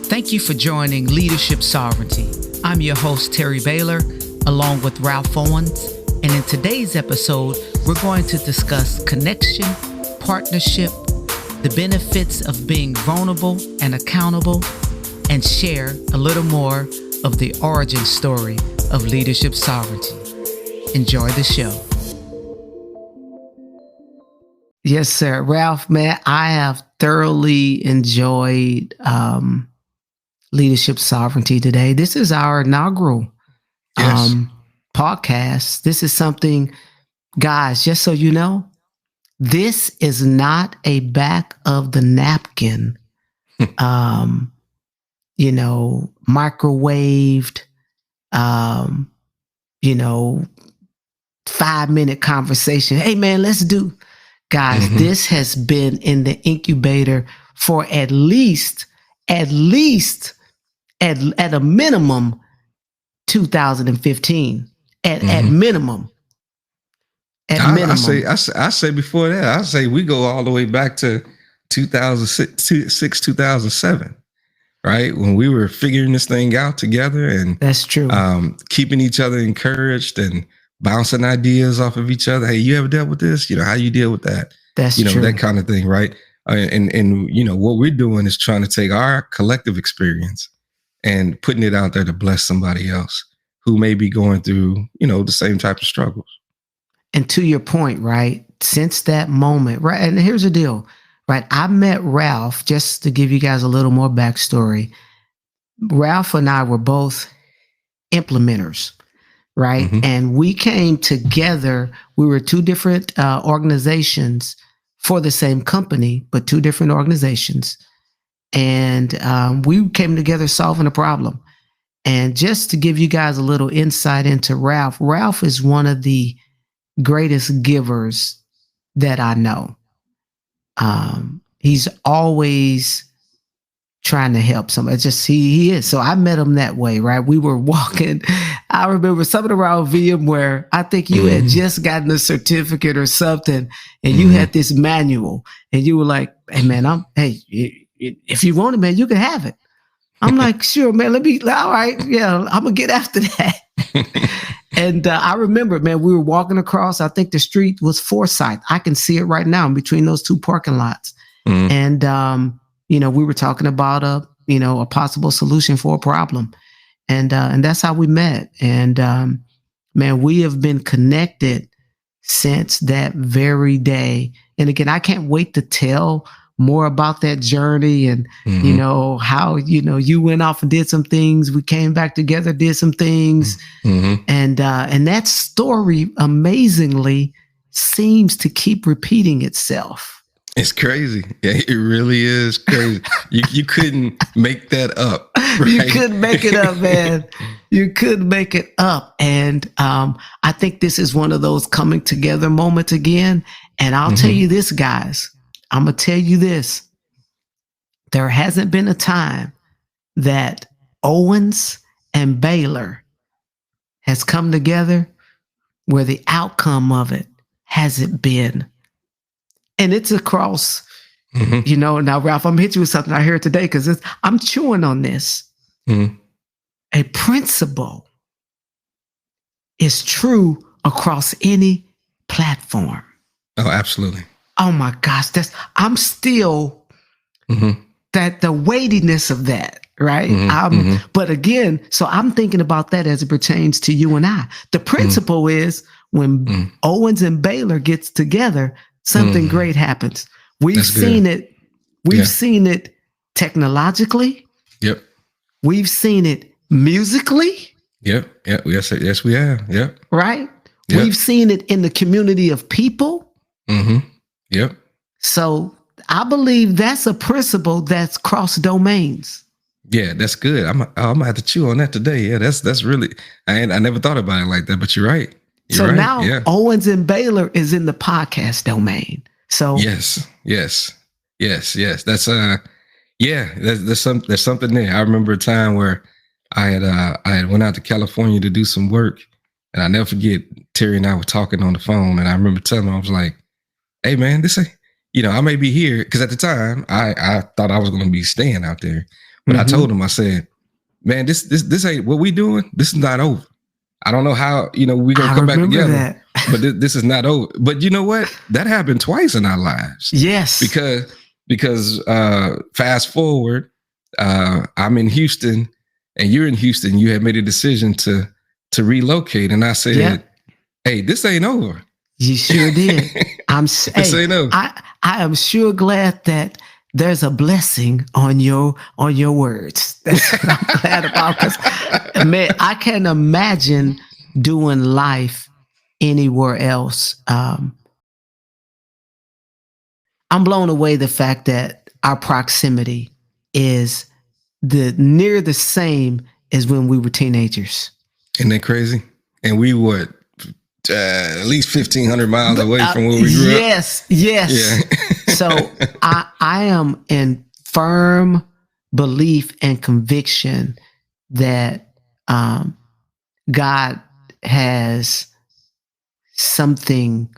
Thank you for joining Leadership Sovereignty. I'm your host, Terry Baylor, along with Ralph Owens. And in today's episode, we're going to discuss connection, partnership, the benefits of being vulnerable and accountable, and share a little more of the origin story of leadership sovereignty. Enjoy the show. Yes, sir. Ralph, man, I have thoroughly enjoyed leadership sovereignty today. This is our inaugural podcast. This is something, guys, just so you know, this is not a back of the napkin, microwaved, 5-minute conversation. Hey, man, let's do. Guys, this has been in the incubator for at a minimum 2015. At minimum. I say before that, I say we go all the way back to 2006, 2007, right? When we were figuring this thing out together and that's true. Keeping each other encouraged and bouncing ideas off of each other. Hey, you ever dealt with this? How you deal with that? That's true. That kind of thing, right? And what we're doing is trying to take our collective experience and putting it out there to bless somebody else who may be going through, the same type of struggles. And to your point, right? Since that moment, right? And here's the deal, right? I met Ralph, just to give you guys a little more backstory. Ralph and I were both implementers, right? And we came together. We were two different organizations for the same company, but two different organizations. And we came together solving a problem. And just to give you guys a little insight into Ralph, Ralph is one of the greatest givers that I know. He's always trying to help somebody. He is. So I met him that way, right? We were walking. I remember something around VMware. I think you had just gotten a certificate or something, and you had this manual, and you were like, "Hey, man, if you want it, man, you can have it." I'm like, "Sure, man. All right, yeah, I'm gonna get after that." And I remember, man, we were walking across. I think the street was Forsyth. I can see it right now in between those two parking lots. And we were talking about a possible solution for a problem, and that's how we met. And man, we have been connected since that very day. And again, I can't wait to tell more about that journey and how you went off and did some things. We came back together, did some things, and that story amazingly seems to keep repeating itself. It's crazy. Yeah, it really is crazy. You couldn't make that up. Right? You couldn't make it up, man. You couldn't make it up. And I think this is one of those coming together moments again. And I'll tell you this, guys. I'm going to tell you this. There hasn't been a time that Owens and Baylor has come together where the outcome of it hasn't been. And it's across, now, Ralph, I'm going to hit you with something I heard today because I'm chewing on this. A principle is true across any platform. Oh, absolutely. Oh my gosh, I'm still that the weightiness of that, right? But again, so I'm thinking about that as it pertains to you and I. The principle is when Owens and Baylor gets together, something great happens. We've seen it. We've seen it technologically. Yep. We've seen it musically. Yep. Yes, we have. Yep. Right. Yep. We've seen it in the community of people. Yep. So I believe that's a principle that's cross domains. Yeah, that's good. I'm gonna have to chew on that today. Yeah, that's really. I never thought about it like that, but you're right. So now Owens and Baylor is in the podcast domain. So yes. That's there's something there. I remember a time where I had went out to California to do some work, and I never forget Terry and I were talking on the phone, and I remember telling him, I was like, "Hey man, I may be here," because at the time I thought I was going to be staying out there, But I told him, I said, man, this ain't what we doing. This is not over. I don't know how, we're going to come back together, but this is not over. But you know what? That happened twice in our lives. Yes. Because fast forward, I'm in Houston and you're in Houston. You had made a decision to relocate. And I said, hey, this ain't over. You sure did. This ain't over. I am sure glad that there's a blessing on your words. That's what I'm glad about. Because, man, I can't imagine doing life anywhere else. I'm blown away the fact that our proximity is near the same as when we were teenagers. Isn't that crazy? And we were at least 1,500 miles away from where we grew up. Yes. Yeah. So I am in firm belief and conviction that God has something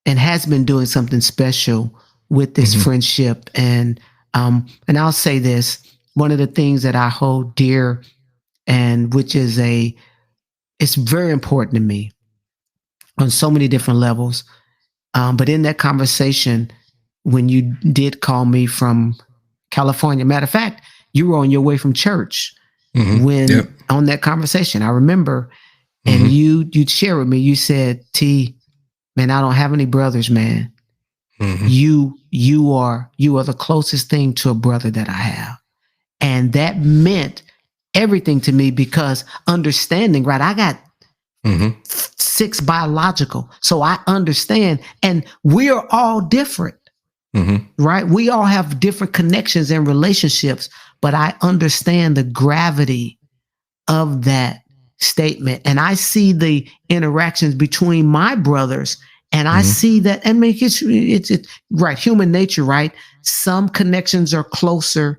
and has been doing something special with this friendship. And I'll say this, one of the things that I hold dear and which is it's very important to me on so many different levels. But in that conversation, when you did call me from California, matter of fact, you were on your way from church when on that conversation, I remember, and you'd share with me, you said, T, man, I don't have any brothers, man. You are the closest thing to a brother that I have. And that meant everything to me because understanding, right? I got 6 biological. So I understand. And we're all different, right? We all have different connections and relationships, but I understand the gravity of that statement. And I see the interactions between my brothers. And I see that, I mean, it's right, human nature, right? Some connections are closer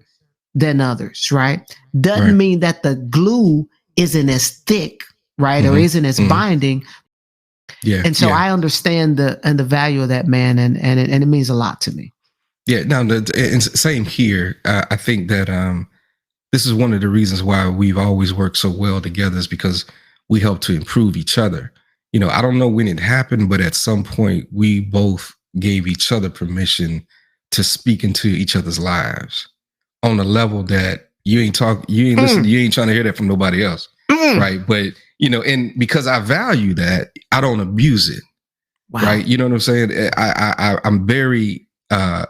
than others, right? Doesn't mean that the glue isn't as thick, right? Or isn't as binding. Yeah. And so I understand the value of that, man. And it means a lot to me. Yeah. Now, same here. I think that this is one of the reasons why we've always worked so well together is because we help to improve each other. I don't know when it happened, but at some point we both gave each other permission to speak into each other's lives on a level that you ain't listening, you ain't trying to hear that from nobody else. Right. But, and because I value that, I don't abuse it. Wow. Right. You know what I'm saying? I'm very,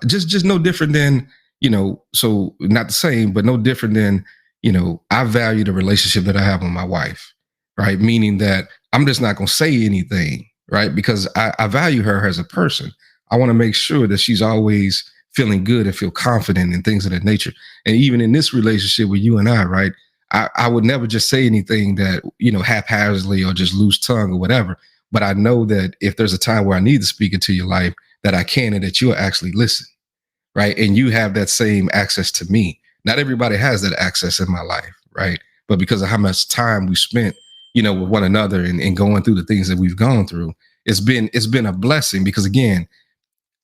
just no different than, so not the same, but no different than, I value the relationship that I have with my wife. Right. Meaning that I'm just not going to say anything. Right. Because I value her as a person. I want to make sure that she's always feeling good and feel confident in things of that nature. And even in this relationship with you and I, right, I would never just say anything that, haphazardly or just loose tongue or whatever. But I know that if there's a time where I need to speak into your life, that I can and that you'll actually listen. Right. And you have that same access to me. Not everybody has that access in my life. Right. But because of how much time we spent, with one another and going through the things that we've gone through, it's been a blessing because, again,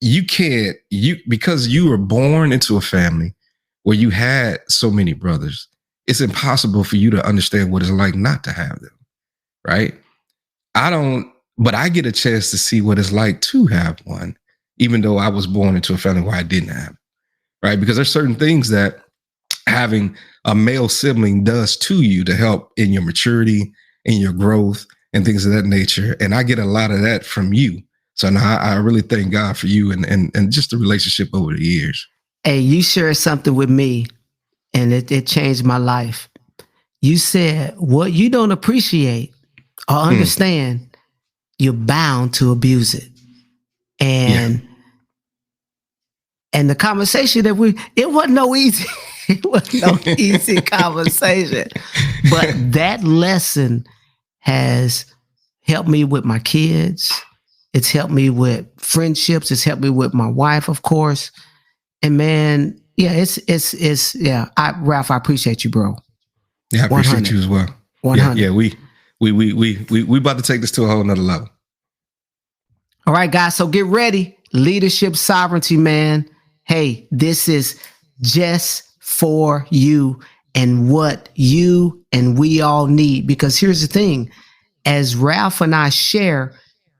because you were born into a family where you had so many brothers, it's impossible for you to understand what it's like not to have them. Right. But I get a chance to see what it's like to have one, even though I was born into a family where I didn't have. Right. Because there's certain things that having a male sibling does to you to help in your maturity, in your growth and things of that nature. And I get a lot of that from you. So now I really thank God for you and just the relationship over the years. Hey, you shared something with me and it changed my life. You said what you don't appreciate or understand, you're bound to abuse it. And the conversation that it wasn't no easy. It was no easy conversation. But that lesson has helped me with my kids. It's helped me with friendships. It's helped me with my wife, of course. And man, Ralph, I appreciate you, bro. Yeah, I appreciate you as well. 100. Yeah, we about to take this to a whole nother level. All right, guys. So get ready. Leadership sovereignty, man. Hey, this is just for you and what you and we all need. Because here's the thing, as Ralph and I share,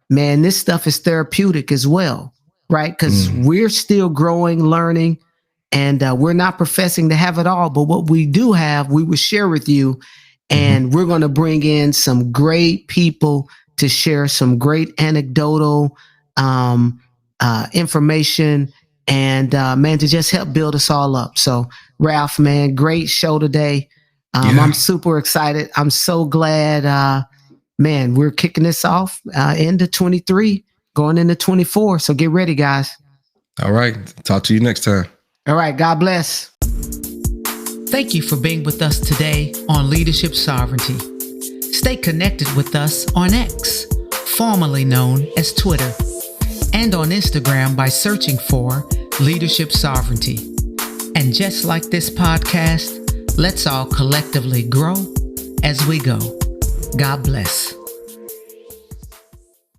man, this stuff is therapeutic as well, right? Because we're still growing, learning, and we're not professing to have it all. But what we do have, we will share with you. And we're going to bring in some great people to share some great anecdotal information and, man, to just help build us all up. So, Ralph, man, great show today. I'm super excited. I'm so glad, man, we're kicking this off into 23, going into 24. So get ready, guys. All right. Talk to you next time. All right. God bless. Thank you for being with us today on Leadership Sovereignty. Stay connected with us on X, formerly known as Twitter, and on Instagram by searching for Leadership Sovereignty. And just like this podcast, let's all collectively grow as we go. God bless.